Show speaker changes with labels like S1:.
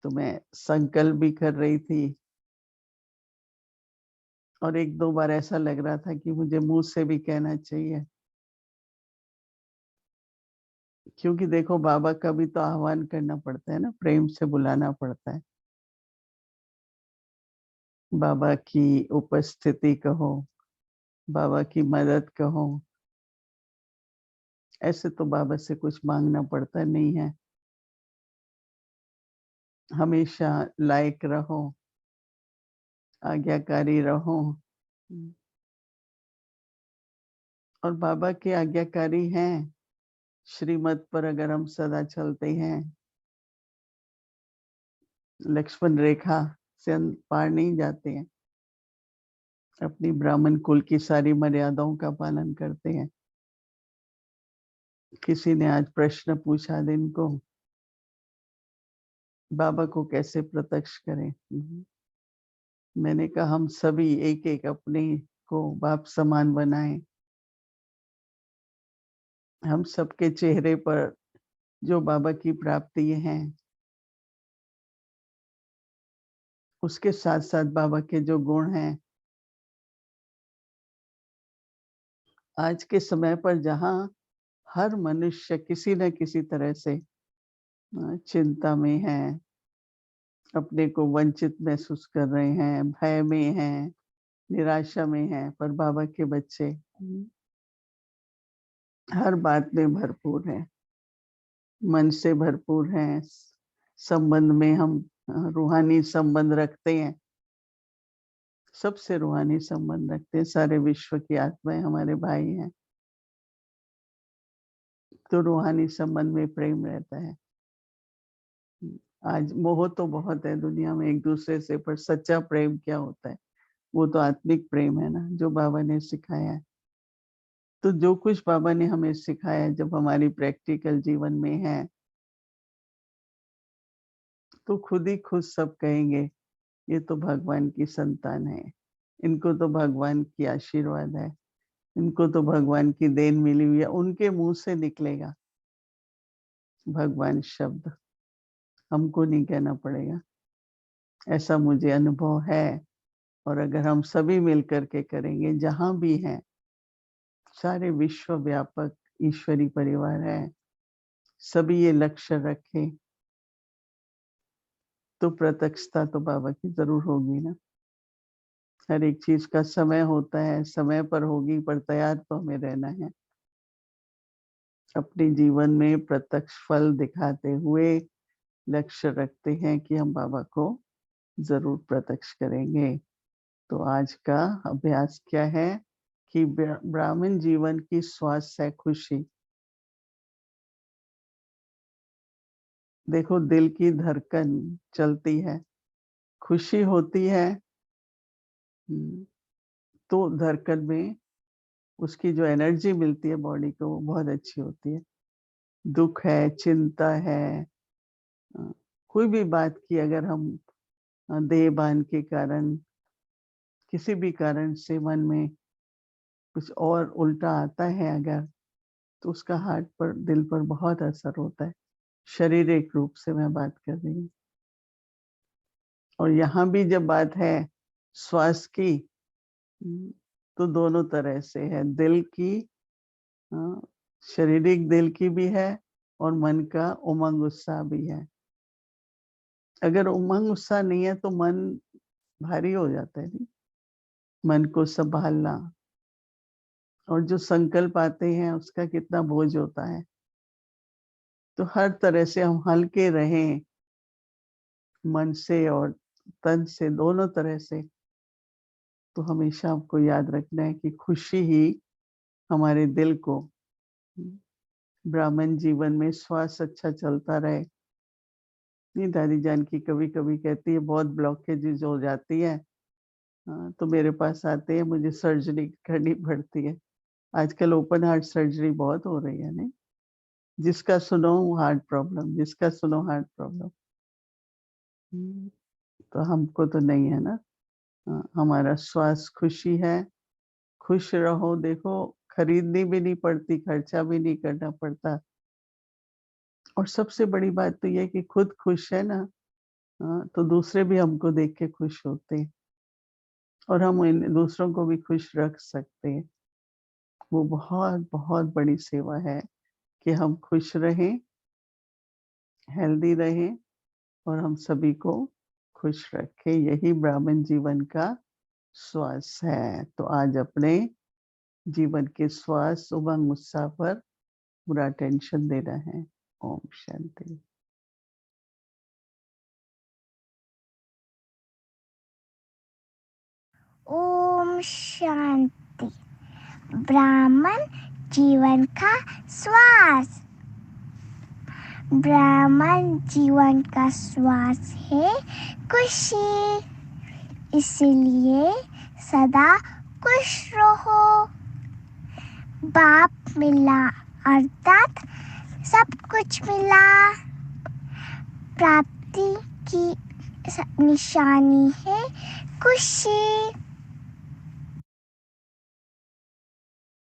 S1: तो मैं संकल्प भी कर रही थी और 1-2 बार ऐसा लग रहा था कि मुझे मुँह से भी कहना चाहिए। क्योंकि देखो बाबा का भी तो आह्वान करना पड़ता है ना, प्रेम से बुलाना पड़ता है। बाबा की उपस्थिति कहो, बाबा की मदद कहो, ऐसे तो बाबा से कुछ माँगना पड़ता नहीं है। हमेशा लायक रहो, आज्ञाकारी रहो। और बाबा के आज्ञाकारी हैं, श्रीमत पर अगर हम सदा चलते हैं, लक्ष्मण रेखा से हम पार नहीं जाते हैं, अपनी ब्राह्मण कुल की सारी मर्यादाओं का पालन करते हैं। किसी ने आज प्रश्न पूछा दिन को, बाबा को कैसे प्रत्यक्ष करें? मैंने कहा हम सभी एक-एक अपने को बाप समान बनाएं। हम सबके चेहरे पर जो बाबा की प्राप्ति हैं, उसके साथ-साथ बाबा के जो गुण हैं, आज के समय पर जहाँ हर मनुष्य किसी न किसी तरह से चिंता में है, अपने को वंचित महसूस कर रहे हैं, भय में हैं, निराशा में हैं, पर बाबा के बच्चे हर बात में भरपूर हैं, मन से भरपूर हैं, संबंध में हम रूहानी संबंध रखते हैं, सबसे रूहानी संबंध रखते हैं, सारे विश्व की आत्माएँ हमारे भाई हैं। तो रूहानी संबंध में प्रेम रहता है। आज मोह तो बहुत है दुनिया में एक-दूसरे से, पर सच्चा प्रेम क्या होता है? वो तो आत्मिक प्रेम है ना, जो बाबा ने सिखाया है। तो जो कुछ बाबा ने हमें सिखाया जब हमारी प्रैक्टिकल जीवन में है, तो खुद ही खुद सब कहेंगे, ये तो भगवान की संतान है। इनको तो भगवान की आशीर्वाद है, इनको तो भगवान की देन मिली हुई है, उनके मुँह से निकलेगा भगवान शब्द, हमको नहीं कहना पड़ेगा। ऐसा मुझे अनुभव है और अगर हम सभी मिलकर के करेंगे, जहाँ भी हैं, सारे विश्व व्यापक ईश्वरी परिवार है, सभी ये लक्ष्य रखें, तो प्रत्यक्षता तो बाबा की ज़रूर होगी ना। हर एक चीज़ का समय होता है, समय पर होगी पर तैयार तो हमें रहना है। अपने जीवन में प्रत्यक्ष फल दिखाते हुए लक्ष्य रखते हैं कि हम बाबा को ज़रूर प्रत्यक्ष करेंगे। तो आज का अभ्यास क्या है कि ब्राह्मण जीवन की श्वास है खुशी। देखो दिल की धड़कन चलती है, खुशी होती है तो धड़कन में उसकी जो एनर्जी मिलती है बॉडी को वो बहुत अच्छी होती है। दुःख है, चिंता है, अ, कोई भी बात की अगर हम देहभान के कारण, किसी भी कारण से मन में कुछ और उल्टा आता है अगर, तो उसका हार्ट पर, दिल पर बहुत असर होता है। शारीरिक रूप से मैं बात कर रही हूँ। और यहाँ भी जब बात है श्वास की, तो दोनों तरह से है। दिल की, अ, शारीरिक दिल की भी है और मन का उमंग उत्साह भी है। अगर उमंग उत्साह नहीं है तो मन भारी हो जाता है नहीं? मन को सँभालना और जो संकल्प आते हैं उसका कितना बोझ होता है। तो हर तरह से हम हल्के रहें, मन से और तन से, दोनों तरह से। तो हमेशा आपको याद रखना है कि खुशी ही हमारे दिल को, ब्राह्मण जीवन में श्वास अच्छा चलता रहे। नहीं, दादी जान की कभी-कभी कहती है बहुत ब्लॉकेजेज़ हो जाती है, तो मेरे पास आते हैं, मुझे सर्जरी करनी पड़ती है। आजकल ओपन हार्ट सर्जरी बहुत हो रही है नहीं? जिसका सुनो हार्ट प्रॉब्लम, जिसका सुनो हार्ट प्रॉब्लम। हुँ, तो हमको तो नहीं है ना। हमारा श्वास खुशी है, खुश रहो, देखो खरीदनी भी नहीं पड़ती, खर्चा भी नहीं करना पड़ता। और सबसे बड़ी बात तो ये है कि खुद खुश है ना, तो दूसरे भी हमको देख के खुश होते हैं और हम इन दूसरों को भी खुश रख सकते हैं। वो बहुत बड़ी सेवा है कि हम खुश रहें, हेल्दी रहें और हम सभी को खुश रखें। यही ब्राह्मण जीवन का श्वास है। तो आज अपने जीवन के श्वास, उमंग, उत्साह पर पूरा अटेंशन देना है। ओम शांति।
S2: ओम शांति। ब्राह्मण जीवन का श्वास। ब्राह्मण जीवन का श्वास है खुशी, इसलिए सदा खुश रहो। बाप मिला अर्थात सब कुछ मिला। प्राप्ति की निशानी है खुशी।